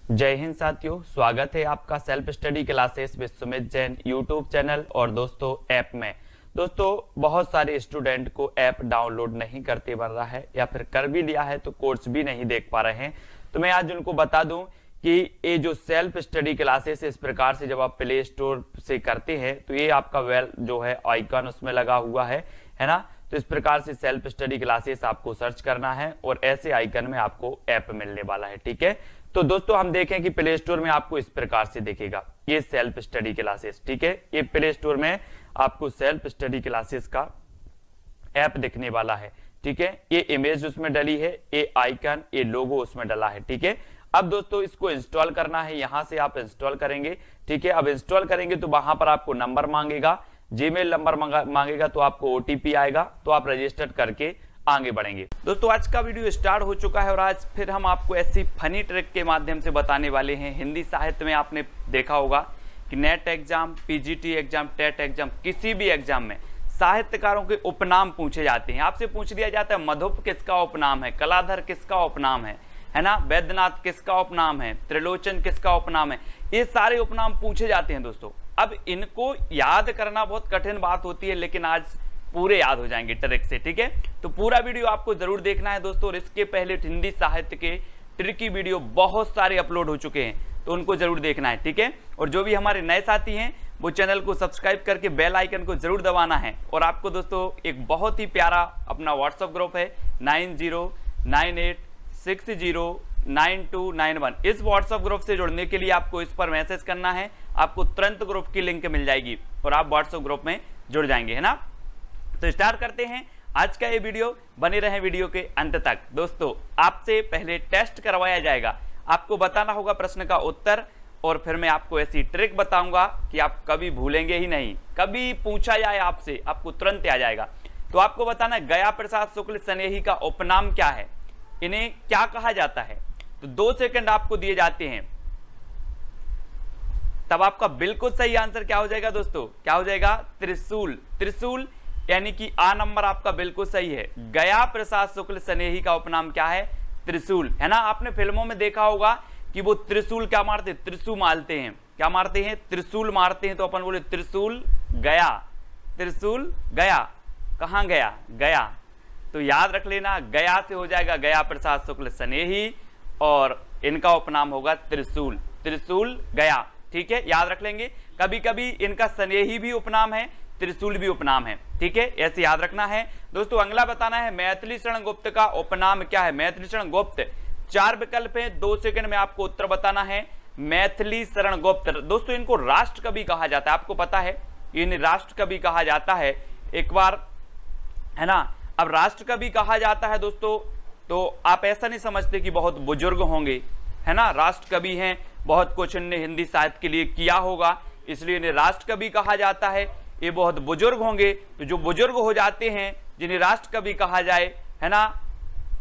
जय हिंद साथियों, स्वागत है आपका self study classes with Sumit Jain YouTube channel और दोस्तों ऐप में। दोस्तों बहुत सारे स्टूडेंट को ऐप डाउनलोड नहीं करते बन रहा है या फिर कर भी लिया है तो कोर्स भी नहीं देख पा रहे हैं। तो मैं आज उनको बता दूं कि ये जो सेल्फ स्टडी क्लासेस इस प्रकार से जब आप प्ले स्टोर से करते हैं तो ये आपका वेल जो है आइकन उसमें लगा हुआ है ना। तो इस प्रकार से सेल्फ स्टडी क्लासेस आपको सर्च करना है और ऐसे आइकन में आपको ऐप मिलने वाला है। ठीक है, तो दोस्तों हम देखें कि प्ले स्टोर में आपको इस प्रकार से दिखेगा ये सेल्फ स्टडी क्लासेस। ठीक है, ये प्ले स्टोर में आपको सेल्फ स्टडी क्लासेस का ऐप दिखने वाला है। ठीक है, ये इमेज उसमें डली है, ये आइकन, ये लोगो उसमें डला है। ठीक है, अब दोस्तों इसको इंस्टॉल करना है, यहां से आप इंस्टॉल करेंगे। ठीक है, अब इंस्टॉल करेंगे तो वहां पर आपको नंबर मांगेगा, जीमेल नंबर मांगेगा, तो आपको ओटीपी आएगा, तो आप रजिस्टर करके आगे बढ़ेंगे। दोस्तों आज का वीडियो स्टार्ट हो चुका है और आज फिर हम आपको ऐसी फनी ट्रिक के माध्यम से बताने वाले हैं। हिंदी साहित्य में आपने देखा होगा कि NET exam, PGT exam, TET exam, किसी भी एग्जाम में साहित्यकारों के उपनाम पूछे जाते हैं। आपसे पूछ लिया जाता है मधुप किसका उपनाम है, कलाधर किसका उपनाम है ना, वैद्यनाथ किसका उपनाम है, त्रिलोचन किसका उपनाम है। ये सारे उपनाम पूछे जाते हैं दोस्तों। अब इनको याद करना बहुत कठिन बात होती है, लेकिन आज पूरे याद हो जाएंगे ट्रिक से। ठीक है, तो पूरा वीडियो आपको जरूर देखना है दोस्तों। और इसके पहले हिंदी साहित्य के ट्रिकी वीडियो बहुत सारे अपलोड हो चुके हैं, तो उनको जरूर देखना है। ठीक है, और जो भी हमारे नए साथी हैं वो चैनल को सब्सक्राइब करके बेल आइकन को जरूर दबाना है। और आपको दोस्तों एक बहुत ही प्यारा अपना व्हाट्सएप ग्रुप है 9098609291। इस व्हाट्सएप ग्रुप से जुड़ने के लिए आपको इस पर मैसेज करना है, आपको तुरंत ग्रुप की लिंक मिल जाएगी और आप व्हाट्सएप ग्रुप में जुड़ जाएंगे, है ना। तो स्टार्ट करते हैं आज का ये वीडियो, बने रहें वीडियो के अंत तक। दोस्तों आपसे पहले टेस्ट करवाया जाएगा, आपको बताना होगा प्रश्न का उत्तर और फिर मैं आपको ऐसी ट्रिक बताऊंगा कि आप कभी भूलेंगे ही नहीं। कभी पूछा जाए आपसे, आपको तुरंत आ जाएगा। तो आपको बताना है गया प्रसाद शुक्ल स्नेही का उपनाम क्या है, इन्हें क्या कहा जाता है। तो 2 सेकंड आपको दिए जाते हैं, तब आपका बिल्कुल सही आंसर क्या हो जाएगा दोस्तों, क्या हो जाएगा, त्रिशूल। त्रिशूल यानी कि आ नंबर आपका बिल्कुल सही है। गया प्रसाद शुक्ल स्नेही का उपनाम क्या है, त्रिशूल, है ना। आपने फिल्मों में देखा होगा कि वो त्रिशूल क्या मारते, त्रिशूल मारते हैं, क्या मारते हैं, त्रिशूल मारते हैं। तो अपन बोले त्रिशूल गया, त्रिशूल गया, कहां गया, गया। तो याद रख लेना, गया से हो जाएगा गया प्रसाद शुक्ल स्नेही और इनका उपनाम होगा त्रिशूल, त्रिशूल गया। ठीक है, याद रख लेंगे। कभी कभी इनका स्नेही भी उपनाम है, त्रिशूल भी उपनाम है। ठीक है, ऐसे याद रखना है दोस्तों। अगला बताना है मैथिली शरण गुप्त का उपनाम क्या है। मैथिली शरण गुप्त, 4 विकल्प हैं, 2 सेकंड में आपको उत्तर बताना है। मैथिली शरण गुप्त दोस्तों, इनको राष्ट्र कवि कहा जाता है, आपको पता है इन्हें राष्ट्र कवि कहा जाता है एक बार, है ना। अब राष्ट्र कवि कहा जाता है दोस्तों, तो आप ऐसा नहीं समझते कि बहुत बुजुर्ग होंगे, है ना। राष्ट्र कवि हैं, बहुत कुछ इन्होंने हिंदी साहित्य के लिए किया होगा, इसलिए इन्हें राष्ट्र कवि कहा जाता है। ये बहुत बुजुर्ग होंगे, तो जो बुजुर्ग हो जाते हैं जिन्हें राष्ट्र कवि कहा जाए, है ना,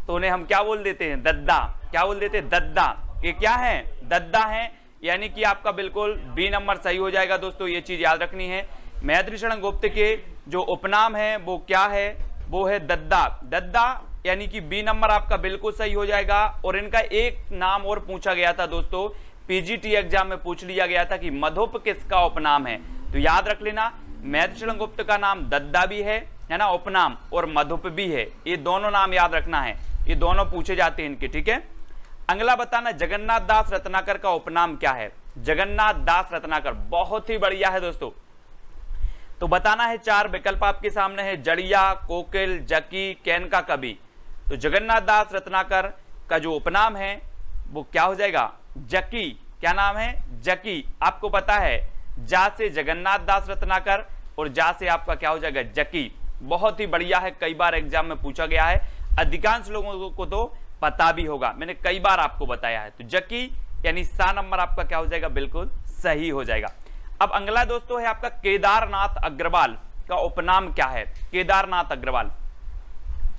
तो उन्हें हम क्या बोल देते हैं, दद्दा। क्या बोल देते हैं, दद्दा। ये क्या है, दद्दा है, यानी कि आपका बिल्कुल बी नंबर सही हो जाएगा दोस्तों। ये चीज याद रखनी है। मैथिली शरण गुप्त के जो उपनाम है वो क्या है, वो है दद्दा। दद्दा यानी कि बी नंबर आपका बिल्कुल सही हो जाएगा। और इनका एक नाम और पूछा गया था दोस्तों, पीजीटी एग्जाम में पूछ लिया गया था कि मधुप किसका उपनाम है। तो याद रख लेना, मैथिली शरण गुप्त का नाम दद्दा भी है ना, उपनाम, और मधुप भी है। ये दोनों नाम याद रखना है, ये दोनों पूछे जाते हैं इनके। ठीक है, अगला बताना जगन्नाथ दास रत्नाकर का उपनाम क्या है। जगन्नाथ दास रत्नाकर बहुत ही बढ़िया है दोस्तों। तो बताना है, 4 विकल्प आपके सामने है, जड़िया, कोकिल, जकी, कैन का कवि। तो जगन्नाथ दास रत्नाकर का जो उपनाम है वो क्या हो जाएगा, जकी। क्या नाम है, जकी। आपको पता है जा से जगन्नाथ दास रत्नाकर और जा से आपका क्या हो जाएगा, जकी। बहुत ही बढ़िया है, कई बार एग्जाम में पूछा गया है, अधिकांश लोगों को तो पता भी होगा, मैंने कई बार आपको बताया है। तो जकी यानी सा नंबर आपका क्या हो जाएगा, बिल्कुल सही हो जाएगा। अब अगला दोस्तों है आपका केदारनाथ अग्रवाल का उपनाम क्या है। केदारनाथ अग्रवाल,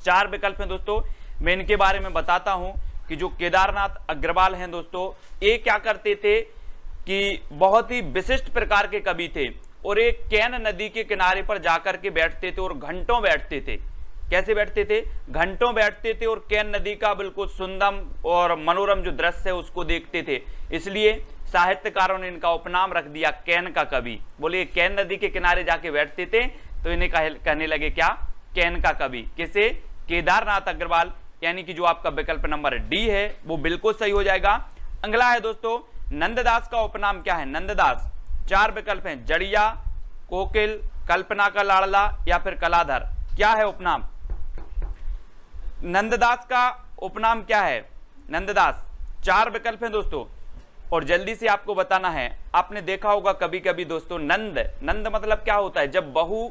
4 विकल्प हैं दोस्तों, मैं इनके बारे में बताता हूं कि जो केदारनाथ अग्रवाल हैं दोस्तों, ये क्या करते थे कि बहुत ही विशिष्ट प्रकार के कवि थे और एक कैन नदी के किनारे पर जाकर के बैठते थे और घंटों बैठते थे। कैसे बैठते थे, घंटों बैठते थे और कैन नदी का बिल्कुल सुंदर और मनोरम जो दृश्य है उसको देखते थे। इसलिए साहित्यकारों ने इनका उपनाम रख दिया कैन का कवि। बोलिए, कैन नदी के किनारे जाके बैठते थे तो इन्हें कहने लगे क्या, कैन का कवि। किसे, केदारनाथ अग्रवाल, यानी कि जो आपका विकल्प नंबर डी है वो बिल्कुल सही हो जाएगा। अगला है दोस्तों, नंददास का उपनाम क्या है, नंददास। 4 विकल्प हैं, जड़िया, कोकिल, कल्पना का लाड़ला या फिर कलाधर। क्या है उपनाम, नंददास का उपनाम क्या है, नंददास। 4 विकल्प हैं दोस्तों और जल्दी से आपको बताना है। आपने देखा होगा कभी कभी दोस्तों, नंद मतलब क्या होता है, जब बहू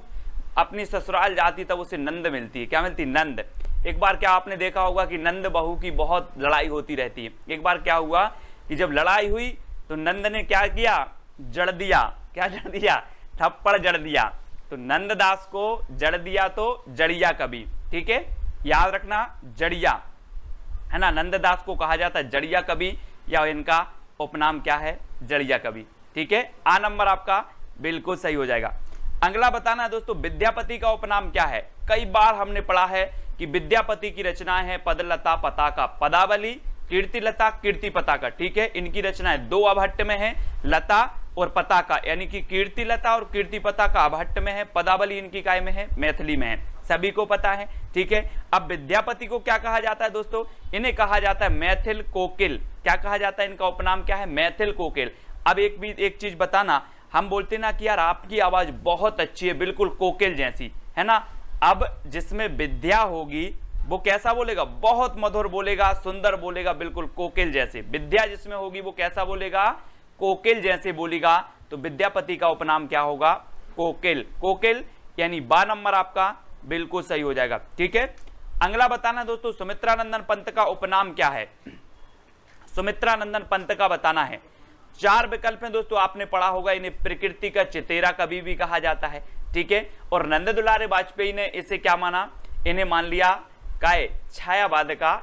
अपनी ससुराल जाती तब उसे नंद मिलती है। क्या मिलती है, नंद। एक बार क्या आपने देखा होगा कि नंद बहू की बहुत लड़ाई होती रहती है। एक बार क्या हुआ कि जब लड़ाई हुई तो नंद ने क्या किया, जड़ दिया। क्या जड़ दिया, थप्पड़ जड़ दिया। तो नंददास को जड़ दिया तो जड़िया कवि। ठीक है, याद रखना, जड़िया है ना, नंददास को कहा जाता है जड़िया कवि, या इनका उपनाम क्या है, जड़िया कवि। ठीक है, आ नंबर आपका बिल्कुल सही हो जाएगा। अगला बताना है दोस्तों, विद्यापति का उपनाम क्या है। कई बार हमने पढ़ा है कि विद्यापति की रचनाएं हैं पदलता, पताका, पदावली, कीर्तिलता, कीर्ति पताका। ठीक है, इनकी रचनाएं 2 अभट्ट में है, लता और पताका, यानी कि कीर्तिलता और कीर्ति पताका अभट्ट में है, पदावली इनकी काय में है, मैथिली में है, सभी को पता है। ठीक है, अब विद्यापति को क्या कहा जाता है दोस्तों, इन्हें कहा जाता है मैथिल कोकिल। क्या कहा जाता है, इनका उपनाम क्या है, मैथिल कोकिल। अब एक चीज बताना, हम बोलते ना कि यार आपकी आवाज बहुत अच्छी है, बिल्कुल कोकिल जैसी, है ना। अब जिसमें विद्या होगी वो कैसा बोलेगा, बहुत मधुर बोलेगा, सुंदर बोलेगा, बिल्कुल कोकिल जैसे। विद्या जिसमें होगी वो कैसा बोलेगा, कोकिल जैसे बोलेगा। तो विद्यापति का उपनाम क्या होगा, कोकिल। कोकिल यानी 12 नंबर आपका बिल्कुल सही हो जाएगा। ठीक है, अगला बताना दोस्तों, सुमित्रानंदन पंत का उपनाम क्या है। सुमित्रानंदन पंत का बताना है। 4 विकल्प हैं दोस्तों, आपने पढ़ा होगा, इन्हें प्रकृति का चितेरा कवि भी कहा जाता है। ठीक है, और नंद दुलारे वाजपेयी ने इसे क्या माना, इन्हें मान लिया काय, छायावाद का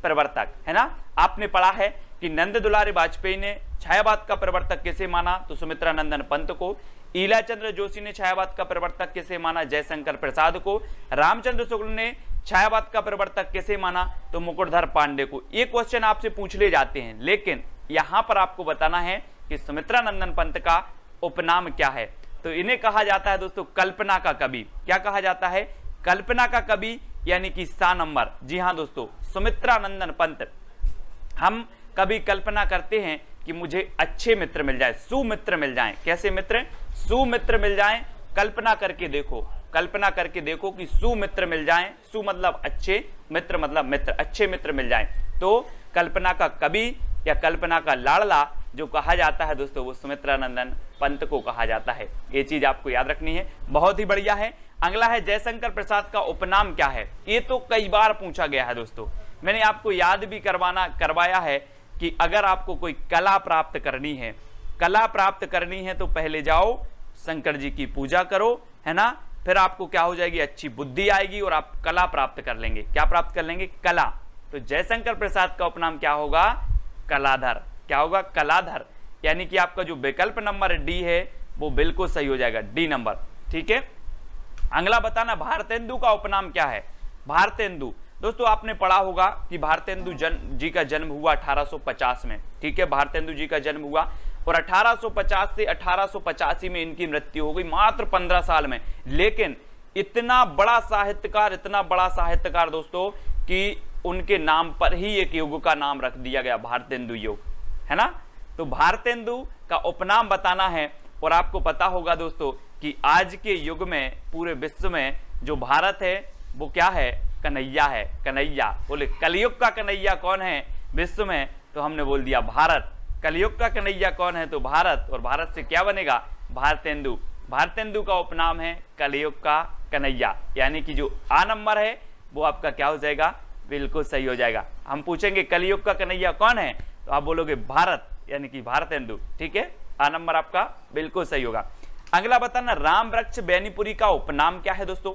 प्रवर्तक, है ना। आपने पढ़ा है कि नंद दुलारे वाजपेयी ने छायावाद का प्रवर्तक किसे माना, तो सुमित्रानंदन पंत को। ईलाचंद्र जोशी ने छायावाद का प्रवर्तक किसे माना, जयशंकर प्रसाद को। रामचंद्र शुक्ल ने छायावाद का प्रवर्तक किसे माना, तो मुकुटधर पांडे को। ये क्वेश्चन आपसे पूछ ले जाते हैं, लेकिन यहां पर आपको बताना है कि सुमित्रानंदन पंत का उपनाम क्या है। तो इन्हें कहा जाता है दोस्तों कल्पना का कवि। क्या कहा जाता है, कल्पना का कवि, यानी कि सा नंबर। जी हाँ दोस्तों, सुमित्रानंदन पंत। हम कभी कल्पना करते हैं कि मुझे अच्छे मित्र मिल जाए, सुमित्र मिल जाएं। कैसे मित्र, सुमित्र मिल जाएं। कल्पना करके देखो, कल्पना करके देखो कि सुमित्र मिल जाएं। सु मतलब अच्छे, मित्र मतलब मित्र, अच्छे मित्र मिल जाएं। तो कल्पना का कवि या कल्पना का लाड़ला जो कहा जाता है दोस्तों, वो सुमित्रानंदन पंत को कहा जाता है। ये चीज आपको याद रखनी है, बहुत ही बढ़िया है। अगला है, जयशंकर प्रसाद का उपनाम क्या है। ये तो कई बार पूछा गया है दोस्तों, मैंने आपको याद भी करवाया है कि अगर आपको कोई कला प्राप्त करनी है, कला प्राप्त करनी है तो पहले जाओ शंकर जी की पूजा करो, है ना। फिर आपको क्या हो जाएगी, अच्छी बुद्धि आएगी और आप कला प्राप्त कर लेंगे। क्या प्राप्त कर लेंगे, कला। तो जयशंकर प्रसाद का उपनाम क्या होगा, कलाधर। क्या होगा, कलाधर। यानी कि आपका जो विकल्प नंबर डी है वो बिल्कुल सही हो जाएगा, डी नंबर। ठीक है, अगला बताना, भारतेंदु का उपनाम क्या है। भारतेंदु दोस्तों, आपने पढ़ा होगा कि भारतेंदु जी का जन्म हुआ 1850 में। ठीक है, भारतेंदु जी का जन्म हुआ और 1850 से 1885 में इनकी मृत्यु हो गई, मात्र 15 साल में। लेकिन इतना बड़ा साहित्यकार दोस्तों कि उनके नाम पर ही एक युग का नाम रख दिया गया, भारतेंदु युग, है ना। तो भारतेंदु का उपनाम बताना है। और आपको पता होगा दोस्तों कि आज के युग में पूरे विश्व में जो भारत है वो क्या है, कन्हैया है। कन्हैया, बोले कलयुग का कन्हैया कौन है विश्व में, तो हमने बोल दिया भारत। कलयुग का कन्हैया कौन है, तो भारत। और भारत से क्या बनेगा, भारतेंदु। भारतेंदु का उपनाम है कलयुग का कन्हैया, यानी कि जो आ नंबर है वो आपका क्या हो जाएगा, बिल्कुल सही हो जाएगा। हम पूछेंगे कलयुग का कन्हैया कौन है, तो आप बोलोगे भारत, यानी कि भारतेंदु। ठीक है, आ नंबर आपका बिल्कुल सही होगा। अगला बताना, राम वृक्ष बेनीपुरी का उपनाम क्या है दोस्तों।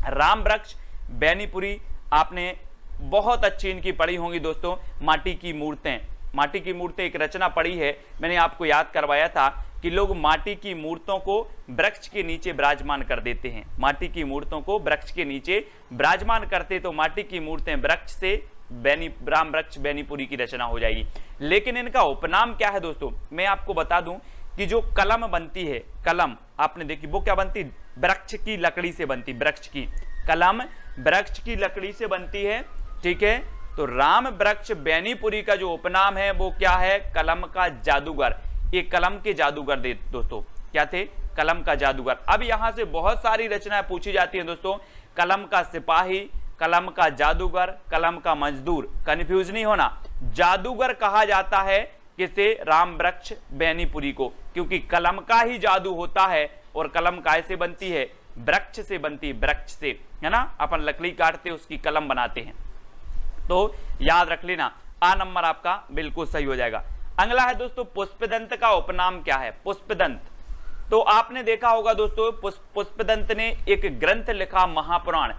राम वृक्ष बेनीपुरी आपने बहुत अच्छी इनकी पढ़ी होंगी दोस्तों। माटी की मूर्तें, माटी की मूर्तें एक रचना पड़ी है, मैंने आपको याद करवाया था कि लोग माटी की मूर्तों को वृक्ष के नीचे विराजमान कर देते हैं, माटी की मूर्तों को वृक्ष के नीचे विराजमान करते तो माटी की मूर्तें वृक्ष से राम वृक्ष बेनीपुरी की रचना हो जाएगी। लेकिन इनका उपनाम क्या है दोस्तों, मैं आपको बता दूं कि जो कलम बनती है, कलम आपने देखी वो क्या बनती, वृक्ष की लकड़ी से बनती, वृक्ष की कलम वृक्ष की लकड़ी से बनती है, ठीक है। तो राम वृक्ष बेनीपुरी का जो उपनाम है वो क्या है, कलम का जादूगर। ये कलम के जादूगर थे दोस्तों, क्या थे, कलम का जादूगर। अब यहां से बहुत सारी रचनाएं पूछी जाती हैं दोस्तों, कलम का सिपाही, कलम का जादूगर, कलम का मजदूर, कंफ्यूज नहीं होना। जादूगर कहा जाता है किसे, राम वृक्ष बेनीपुरी को, क्योंकि कलम का ही जादू होता है और कलम कैसे बनती है, वृक्ष से बनती है, वृक्ष से, है ना। अपन लकड़ी काटते उसकी कलम बनाते हैं, तो याद रख लेना। आ नंबर आपका बिल्कुल सही हो जाएगा। अगला है दोस्तों पुष्पदंत का उपनाम क्या है, पुष्पदंत। तो आपने देखा होगा दोस्तों पुष्पदंत ने एक ग्रंथ लिखा महापुराण,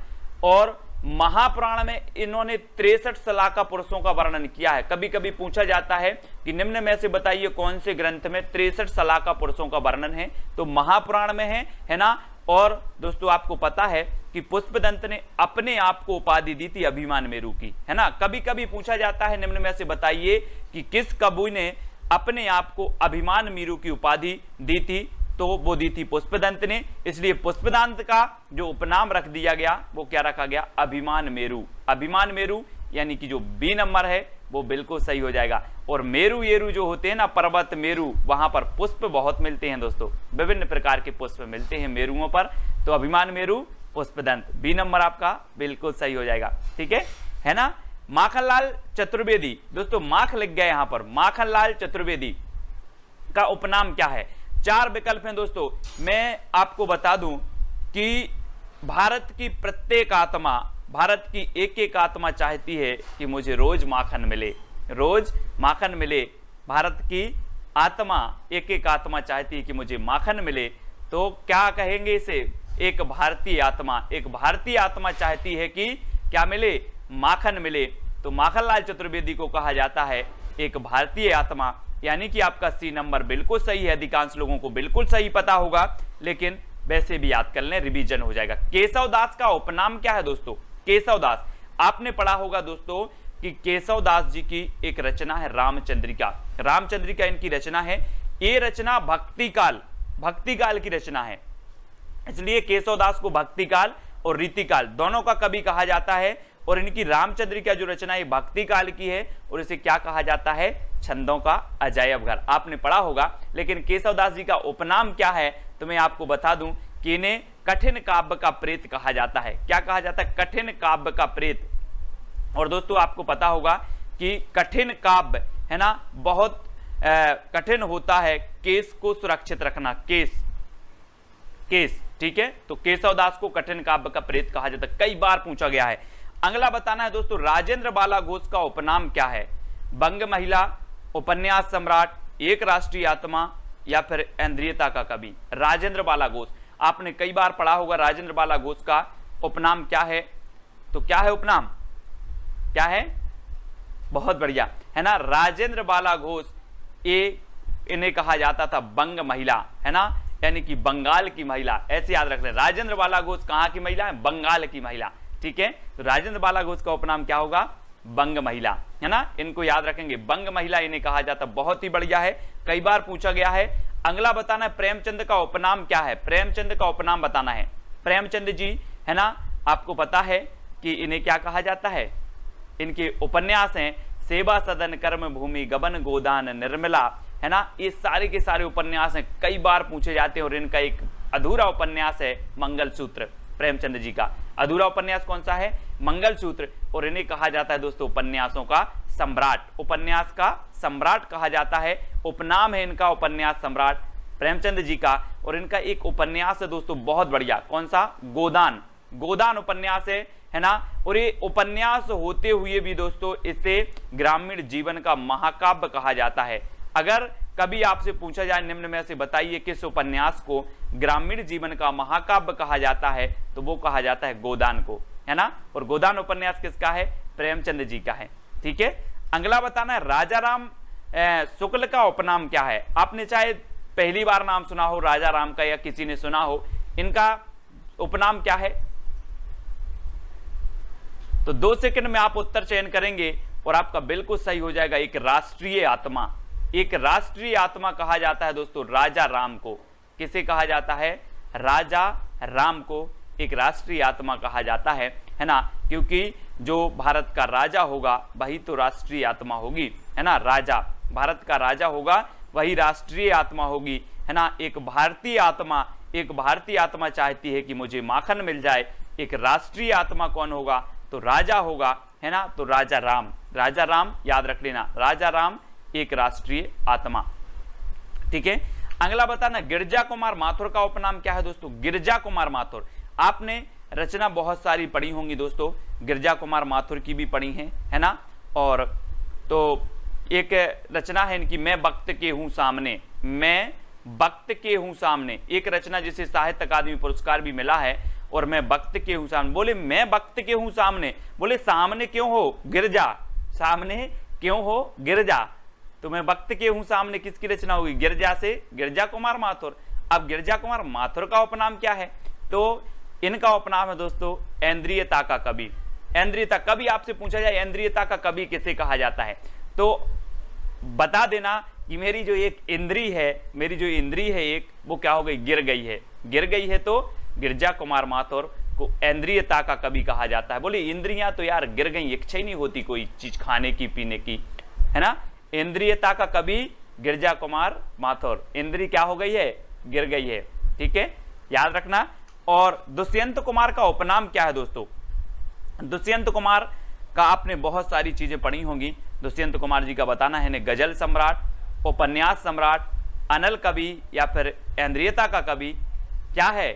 और महापुराण में इन्होंने 63 सलाका पुरुषों का वर्णन किया है। कभी कभी पूछा जाता है कि निम्न में से बताइए कौन से ग्रंथ में 63 सलाका पुरुषों का वर्णन है, तो महापुराण में है ना। और दोस्तों आपको पता है कि पुष्पदंत ने अपने आप को उपाधि दी थी अभिमान मेरु की, है ना। कभी कभी पूछा जाता है निम्न में से बताइए कि किस कवि ने अपने आप को अभिमान मेरु की उपाधि दी थी, तो वो दी थी पुष्पदंत ने। इसलिए पुष्पदंत का जो उपनाम रख दिया गया वो क्या रखा गया, अभिमान मेरु। अभिमान मेरु यानी कि जो बी नंबर है वो बिल्कुल सही हो जाएगा। और मेरु येरु जो होते हैं ना, पर्वत मेरु, वहां पर पुष्प बहुत मिलते हैं दोस्तों, विभिन्न प्रकार के पुष्प मिलते हैं मेरुओं पर, तो अभिमान मेरु पुष्पदंत, बी नंबर आपका बिल्कुल सही हो जाएगा, ठीक है ना। माखनलाल चतुर्वेदी, दोस्तों माख लिख गया यहां पर, माखनलाल चतुर्वेदी का उपनाम क्या है। 4 विकल्प हैं दोस्तों। मैं आपको बता दूं कि भारत की प्रत्येक आत्मा, भारत की एक एक आत्मा चाहती है कि मुझे रोज माखन मिले, रोज माखन मिले। भारत की आत्मा, एक एक आत्मा चाहती है कि मुझे माखन मिले, तो क्या कहेंगे इसे, एक भारतीय आत्मा, एक भारतीय आत्मा चाहती है कि क्या मिले, माखन मिले। तो माखनलाल चतुर्वेदी को कहा जाता है एक भारतीय आत्मा, यानी कि आपका सी नंबर बिल्कुल सही है। अधिकांश लोगों को बिल्कुल सही पता होगा, लेकिन वैसे भी याद कर लें, रिवीजन हो जाएगा। केशवदास का उपनाम क्या है दोस्तों, केशवदास। आपने पढ़ा होगा दोस्तों कि केशवदास जी की एक रचना है रामचंद्रिका, रामचंद्रिका इनकी रचना है। ये रचना भक्तिकाल की रचना है, इसलिए केशवदास को भक्तिकाल और रीतिकाल दोनों का कवि कहा जाता है। और इनकी रामचंद्रिका जो रचना है भक्ति काल की है, और इसे क्या कहा जाता है, छंदों का अजायब घर, आपने पढ़ा होगा। लेकिन केशवदास जी का उपनाम क्या है, तो मैं आपको बता दूं कि इन्हें कठिन काव्य का प्रेत कहा जाता है। क्या कहा जाता है, कठिन काव्य का प्रेत। और दोस्तों आपको पता होगा कि कठिन काव्य है ना बहुत कठिन होता है, केस को सुरक्षित रखना, केस, ठीक है। तो केशवदास को कठिन काव्य का प्रेत कहा जाता है, कई बार पूछा गया है। अगला बताना है दोस्तों राजेंद्र बाला घोष का उपनाम क्या है, बंग महिला, उपन्यास सम्राट, एक राष्ट्रीय आत्मा, या फिर इंद्रियता का कवि। राजेंद्र बाला घोष आपने कई बार पढ़ा होगा, राजेंद्र बाला घोष का उपनाम क्या है, तो क्या है उपनाम, क्या है, बहुत बढ़िया है ना, राजेंद्र बाला घोष, ये इन्हें कहा जाता था बंग महिला, है ना, यानी कि बंगाल की महिला, ऐसे याद रख लें। राजेंद्र बाला घोष कहाँ की महिला है, बंगाल की महिला, ठीक है। तो राजेंद्र बाला घोष का उपनाम क्या होगा, बंग महिला, है ना, इनको याद रखेंगे, बंग महिला इन्हें कहा जाता, बहुत ही बढ़िया है, कई बार पूछा गया है। अगला बताना है प्रेमचंद का उपनाम क्या है, प्रेमचंद का उपनाम बताना है। प्रेमचंद जी है ना, आपको पता है कि इन्हें क्या कहा जाता है, इनके उपन्यास हैं सेवा सदन, कर्म भूमि, गबन गोदान, निर्मला, है ना, ये सारे के सारे उपन्यास हैं, कई बार पूछे जाते हैं। और इनका एक अधूरा उपन्यास है मंगलसूत्र, प्रेमचंद जी का अधूरा उपन्यास कौन सा है, मंगलसूत्र। और इन्हें कहा जाता है दोस्तों उपन्यासों का सम्राट, उपन्यास का सम्राट कहा जाता है, उपनाम है इनका उपन्यास सम्राट प्रेमचंद जी का। और इनका एक उपन्यास है दोस्तों बहुत बढ़िया, कौन सा, गोदान, गोदान उपन्यास है ना। और ये उपन्यास होते हुए भी दोस्तों इसे ग्रामीण जीवन का महाकाव्य कहा जाता है। अगर कभी आपसे पूछा जाए निम्न में से बताइए किस उपन्यास को ग्रामीण जीवन का महाकाव्य कहा जाता है, तो वो कहा जाता है गोदान को, है ना। और गोदान उपन्यास किसका है, प्रेमचंद जी का है, ठीक है। अगला बताना है राजा राम शुक्ल का उपनाम क्या है? आपने चाहे पहली बार नाम सुना हो राजा राम का या किसी ने सुना हो, इनका उपनाम क्या है? तो 2 सेकंड में आप उत्तर चयन करेंगे और आपका बिल्कुल सही हो जाएगा। एक राष्ट्रीय आत्मा, एक राष्ट्रीय आत्मा कहा जाता है दोस्तों राजा राम को। किसे कहा जाता है? राजा राम को एक राष्ट्रीय आत्मा कहा जाता है ना, क्योंकि जो भारत का राजा होगा वही तो राष्ट्रीय आत्मा होगी, है ना। राजा, भारत का राजा होगा वही राष्ट्रीय आत्मा होगी, है ना। एक भारतीय आत्मा चाहती है कि मुझे माखन मिल जाए। एक राष्ट्रीय आत्मा कौन होगा? तो राजा होगा, है ना। तो राजा राम याद रख लेना, राजा राम एक राष्ट्रीय आत्मा। ठीक है, अगला बताना गिरजा कुमार माथुर का उपनाम क्या है दोस्तों? गिरजा कुमार माथुर, आपने रचना बहुत सारी पढ़ी होंगी दोस्तों, गिरजा कुमार माथुर की भी पढ़ी है ना। और तो एक रचना है इनकी, मैं वक्त के हूं सामने, मैं वक्त के हूं सामने, एक रचना जिसे साहित्य अकादमी पुरस्कार भी मिला है। और मैं वक्त के हूं सामने, बोले मैं वक्त के हूं सामने, बोले सामने क्यों हो? गिरजा, सामने क्यों हो? गिरजा। तो मैं वक्त के हूं सामने किसकी रचना होगी? गिरजा से गिरजा कुमार माथुर। अब गिरजा कुमार माथुर का उपनाम क्या है? तो इनका उपनाम है दोस्तों ऐन्द्रियता का कवि। ऐन्द्रियता, कवि आपसे पूछा जाए ऐन्द्रियता का कवि किसे कहा जाता है, तो बता देना कि मेरी जो एक इंद्री है, मेरी जो इंद्री है एक, वो क्या हो गई? गिर गई है। गिर गई है तो गिरजा कुमार माथुर को ऐन्द्रियता का कवि कहा जाता है। बोले इंद्रियां तो यार गिर गई, इच्छा ही नहीं होती कोई चीज खाने की पीने की, है ना। इंद्रियता का कवि गिरजा कुमार माथुर, इंद्री क्या हो गई है? गिर गई है। ठीक है, याद रखना। और दुष्यंत कुमार का उपनाम क्या है दोस्तों? दुष्यंत कुमार का आपने बहुत सारी चीजें पढ़ी होंगी। दुष्यंत कुमार जी का बताना है, गजल सम्राट, उपन्यास सम्राट, अनल कवि या फिर ऐन्द्रियता का कवि क्या है?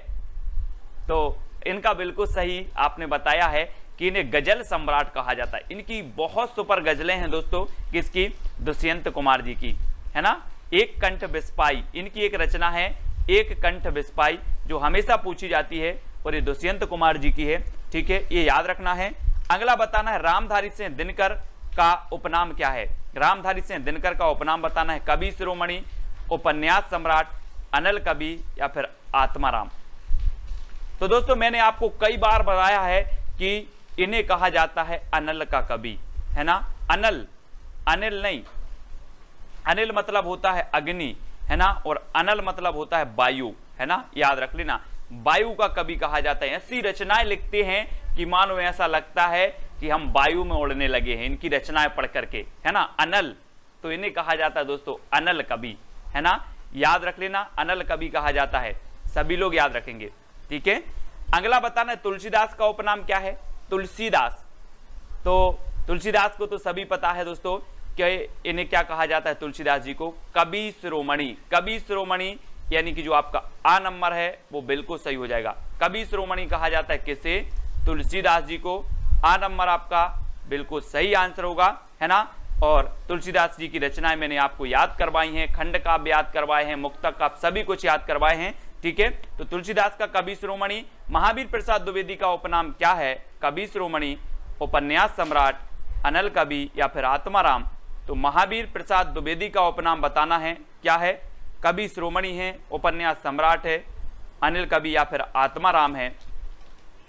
तो इनका बिल्कुल सही आपने बताया है कि इन्हें गजल सम्राट कहा जाता है। इनकी बहुत सुपर गजलें हैं दोस्तों, किसकी? दुष्यंत कुमार जी की, है ना। एक कंठ बिस्पाई इनकी एक रचना है, एक कंठ बिस्पाई, जो हमेशा पूछी जाती है और ये दुष्यंत कुमार जी की है। ठीक है, ये याद रखना है। अगला बताना है रामधारी सिंह दिनकर का उपनाम क्या है? रामधारी सिंह दिनकर का उपनाम बताना है, कवि शिरोमणि, उपन्यास सम्राट, अनल कवि या फिर आत्माराम। तो दोस्तों मैंने आपको कई बार बताया है कि इन्हें कहा जाता है अनल का कवि, है ना। अनल, अनिल नहीं, अनिल मतलब होता है अग्नि, है ना, और अनल मतलब होता है वायु, है ना, याद रख लेना। वायु का कवि कहा जाता है। ऐसी रचनाएं लिखते हैं कि मानो ऐसा लगता है कि हम वायु में उड़ने लगे हैं इनकी रचनाएं पढ़ करके, है ना। अनल, तो इन्हें कहा जाता है दोस्तों अनल कवि, है ना, याद रख लेना, अनल कवि कहा जाता है। सभी लोग याद रखेंगे। ठीक है, अगला बताना है तुलसीदास का उपनाम क्या है? तुलसीदास, तो तुलसीदास को तो सभी पता है दोस्तों कि इन्हें क्या कहा जाता है? तुलसीदास जी को कवि शिरोमणि। कवि शिरोमणि यानी कि जो आपका आ नंबर है वो बिल्कुल सही हो जाएगा। कवि शिरोमणि कहा जाता है किसे? तुलसीदास जी को। आ नंबर आपका बिल्कुल सही आंसर होगा, है ना। और तुलसीदास जी की रचनाएं मैंने आपको याद करवाई हैं, खंड काव्य याद करवाए हैं, मुक्तक आप सभी कुछ याद करवाए हैं। ठीक है, तो तुलसीदास का कवि शिरोमणि। महावीर प्रसाद द्विवेदी का उपनाम क्या है? कवि शिरोमणि, उपन्यास सम्राट, अनल कवि या फिर आत्माराम। तो महावीर प्रसाद द्विवेदी का उपनाम बताना है, क्या है? कवि शिरोमणि है, उपन्यास सम्राट है, अनिल कवि या फिर आत्माराम है।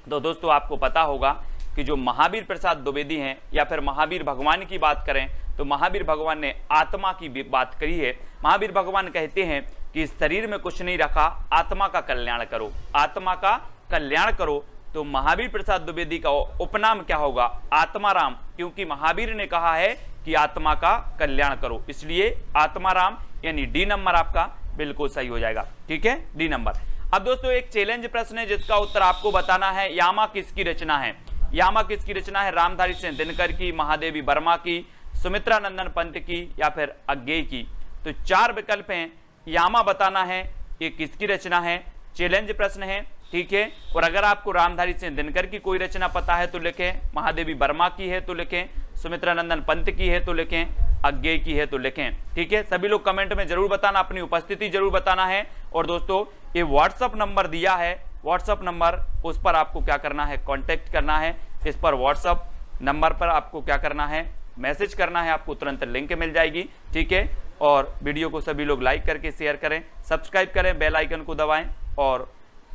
तो दोस्तों आपको पता होगा कि जो महावीर प्रसाद द्विवेदी हैं या फिर महावीर भगवान की बात करें तो महावीर भगवान ने आत्मा की बात करी है। महावीर भगवान कहते हैं कि शरीर में कुछ नहीं रखा, आत्मा का कल्याण करो, आत्मा का कल्याण करो। तो महावीर प्रसाद द्विवेदी का उपनाम क्या होगा? आत्माराम, क्योंकि महावीर ने कहा है कि आत्मा का कल्याण करो, इसलिए आत्माराम यानी डी नंबर आपका बिल्कुल सही हो जाएगा। ठीक है, डी नंबर। अब दोस्तों एक चैलेंज प्रश्न है जिसका उत्तर आपको बताना है। यामा किसकी रचना है? यामा किसकी रचना है? रामधारी सिंह दिनकर की, महादेवी वर्मा की, सुमित्रा नंदन पंत की या फिर अज्ञेय की। तो 4 विकल्प हैं, यामा बताना है ये किसकी रचना है। चैलेंज प्रश्न है, ठीक है। और अगर आपको रामधारी सिंह दिनकर की कोई रचना पता है तो लिखें, महादेवी वर्मा की है तो लिखें, सुमित्रा नंदन पंत की है तो लिखें, अज्ञेय की है तो लिखें। ठीक है, सभी लोग कमेंट में जरूर बताना, अपनी उपस्थिति जरूर बताना है। और दोस्तों ये व्हाट्सअप नंबर दिया है, व्हाट्सअप नंबर, उस पर आपको क्या करना है? कांटेक्ट करना है। इस पर व्हाट्सअप नंबर पर आपको क्या करना है? मैसेज करना है आपको, तुरंत लिंक मिल जाएगी, ठीक है। और वीडियो को सभी लोग लाइक करके शेयर करें, सब्सक्राइब करें, बेल आइकन को दबाएं। और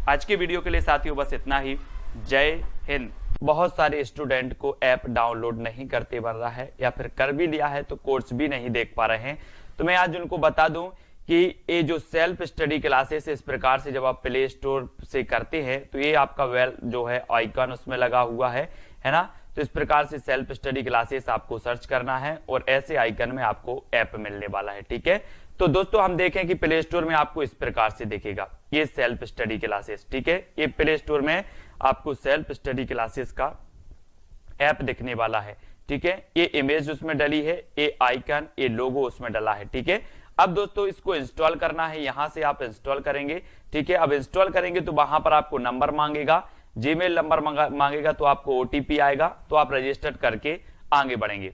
आज के वीडियो के लिए साथियों बस इतना ही। जय हिंद। बहुत सारे स्टूडेंट को ऐप डाउनलोड नहीं करते बन रहा है, या फिर कर भी लिया है तो कोर्स भी नहीं देख पा रहे हैं। तो मैं आज उनको बता दूं कि ये जो सेल्फ स्टडी क्लासेस इस प्रकार से जब आप प्ले स्टोर से करते हैं तो ये आपका वेल जो है आइकन उसमें लगा हुआ है ना। तो इस प्रकार से सेल्फ स्टडी क्लासेस आपको सर्च करना है और ऐसे आइकन में आपको ऐप मिलने वाला है, ठीक है। तो दोस्तों हम देखें कि प्ले स्टोर में आपको इस प्रकार से दिखेगा ये सेल्फ स्टडी क्लासेस, ठीक है। ये प्ले स्टोर में आपको सेल्फ स्टडी क्लासेस का ऐप दिखने वाला है, ठीक है। ये इमेज उसमें डली है, ये आइकन, ये लोगो उसमें डला है, ठीक है। अब दोस्तों इसको इंस्टॉल करना है, यहां से आप इंस्टॉल करेंगे, ठीक है। अब इंस्टॉल करेंगे तो वहां पर आपको नंबर मांगेगा, जीमेल नंबर मांगेगा, तो आपको ओटीपी आएगा, तो आप रजिस्टर करके आगे बढ़ेंगे।